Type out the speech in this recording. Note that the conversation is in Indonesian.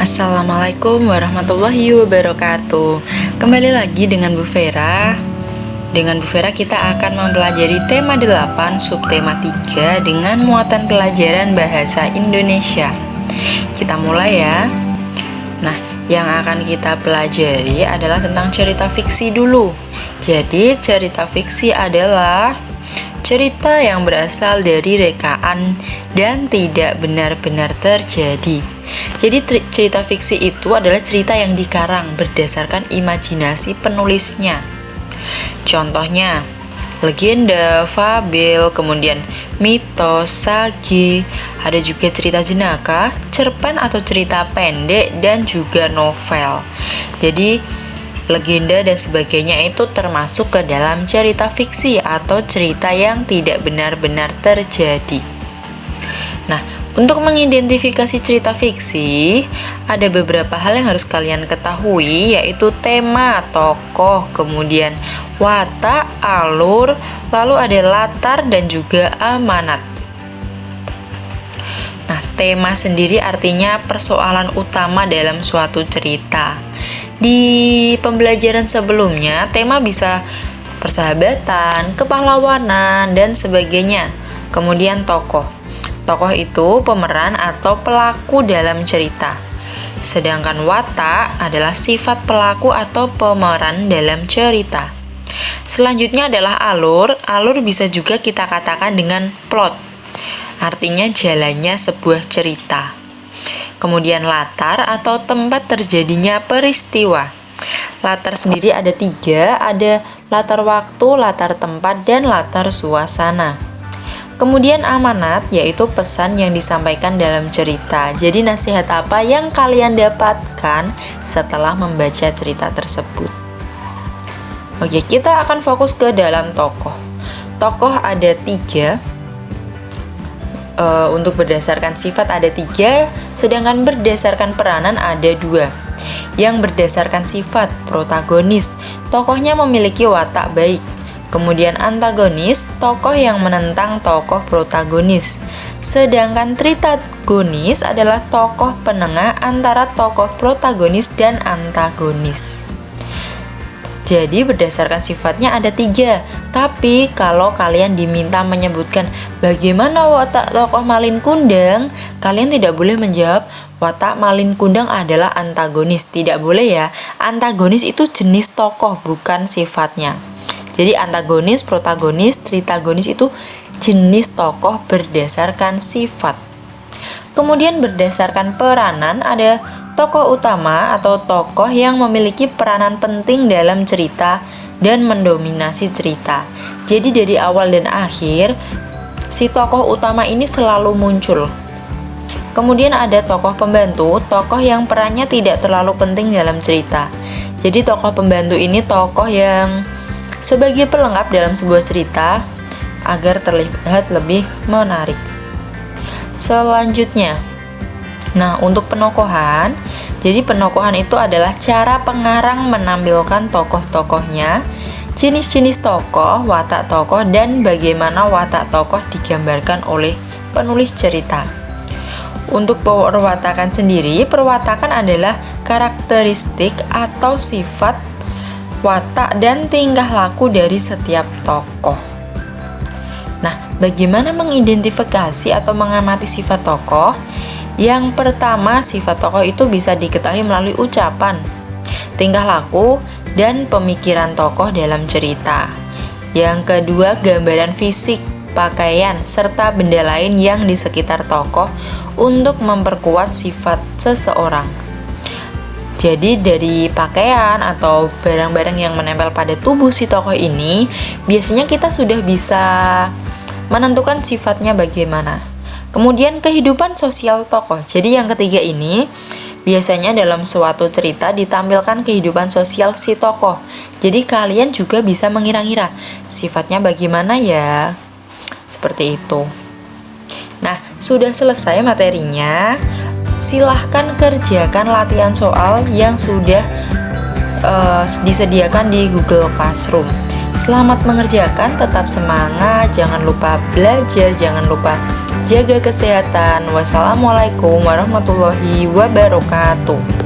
Assalamualaikum warahmatullahi wabarakatuh. Kembali lagi dengan Bu Vera. Dengan Bu Vera kita akan mempelajari tema 8 subtema 3 dengan muatan pelajaran bahasa Indonesia. Kita mulai ya. Nah, yang akan kita pelajari adalah tentang cerita fiksi dulu. Jadi, cerita fiksi adalah cerita yang berasal dari rekaan dan tidak benar-benar terjadi. Jadi cerita fiksi itu adalah cerita yang dikarang berdasarkan imajinasi penulisnya. Contohnya, legenda, fabel, kemudian mitos, sage, ada juga cerita jenaka, cerpen atau cerita pendek, dan juga novel. Jadi legenda dan sebagainya itu termasuk ke dalam cerita fiksi atau cerita yang tidak benar-benar terjadi. Nah, untuk mengidentifikasi cerita fiksi, ada beberapa hal yang harus kalian ketahui, yaitu tema, tokoh, kemudian watak, alur, lalu ada latar dan juga amanat. Nah, tema sendiri artinya persoalan utama dalam suatu cerita. Di pembelajaran sebelumnya, tema bisa persahabatan, kepahlawanan, dan sebagainya. Kemudian tokoh. Tokoh itu pemeran atau pelaku dalam cerita. Sedangkan watak adalah sifat pelaku atau pemeran dalam cerita. Selanjutnya adalah alur. Alur bisa juga kita katakan dengan plot. Artinya jalannya sebuah cerita. Kemudian latar atau tempat terjadinya peristiwa. Latar sendiri ada 3, ada latar waktu, latar tempat, dan latar suasana. Kemudian amanat, yaitu pesan yang disampaikan dalam cerita. Jadi nasihat apa yang kalian dapatkan setelah membaca cerita tersebut. Oke, kita akan fokus ke dalam tokoh. Tokoh ada 3. Untuk berdasarkan sifat ada 3, sedangkan berdasarkan peranan ada 2. Yang berdasarkan sifat, protagonis, tokohnya memiliki watak baik. Kemudian antagonis, tokoh yang menentang tokoh protagonis. Sedangkan tritagonis adalah tokoh penengah antara tokoh protagonis dan antagonis. Jadi berdasarkan sifatnya ada 3. Tapi kalau kalian diminta menyebutkan bagaimana watak tokoh Malin Kundang, kalian tidak boleh menjawab watak Malin Kundang adalah antagonis. Tidak boleh ya. Antagonis itu jenis tokoh, bukan sifatnya. Jadi antagonis, protagonis, tritagonis itu jenis tokoh berdasarkan sifat. Kemudian berdasarkan peranan ada tokoh utama atau tokoh yang memiliki peranan penting dalam cerita dan mendominasi cerita. Jadi dari awal dan akhir, si tokoh utama ini selalu muncul. Kemudian ada tokoh pembantu, tokoh yang perannya tidak terlalu penting dalam cerita. Jadi tokoh pembantu ini tokoh yang sebagai pelengkap dalam sebuah cerita agar terlihat lebih menarik. Selanjutnya, nah untuk penokohan, jadi penokohan itu adalah cara pengarang menampilkan tokoh-tokohnya, jenis-jenis tokoh, watak tokoh, dan bagaimana watak tokoh digambarkan oleh penulis cerita. Untuk perwatakan sendiri, perwatakan adalah karakteristik atau sifat watak dan tingkah laku dari setiap tokoh. Nah, bagaimana mengidentifikasi atau mengamati sifat tokoh? Yang pertama, sifat tokoh itu bisa diketahui melalui ucapan, tingkah laku, dan pemikiran tokoh dalam cerita. Yang kedua, gambaran fisik, pakaian, serta benda lain yang di sekitar tokoh untuk memperkuat sifat seseorang. Jadi dari pakaian atau barang-barang yang menempel pada tubuh si tokoh ini, biasanya kita sudah bisa menentukan sifatnya bagaimana. Kemudian kehidupan sosial tokoh. Jadi yang ketiga ini, biasanya dalam suatu cerita ditampilkan kehidupan sosial si tokoh. Jadi kalian juga bisa mengira-ngira sifatnya bagaimana ya. Seperti itu. Nah, sudah selesai materinya. Silahkan kerjakan latihan soal yang sudah disediakan di Google Classroom. Selamat mengerjakan, tetap semangat, jangan lupa belajar, jangan lupa jaga kesehatan. Wassalamualaikum warahmatullahi wabarakatuh.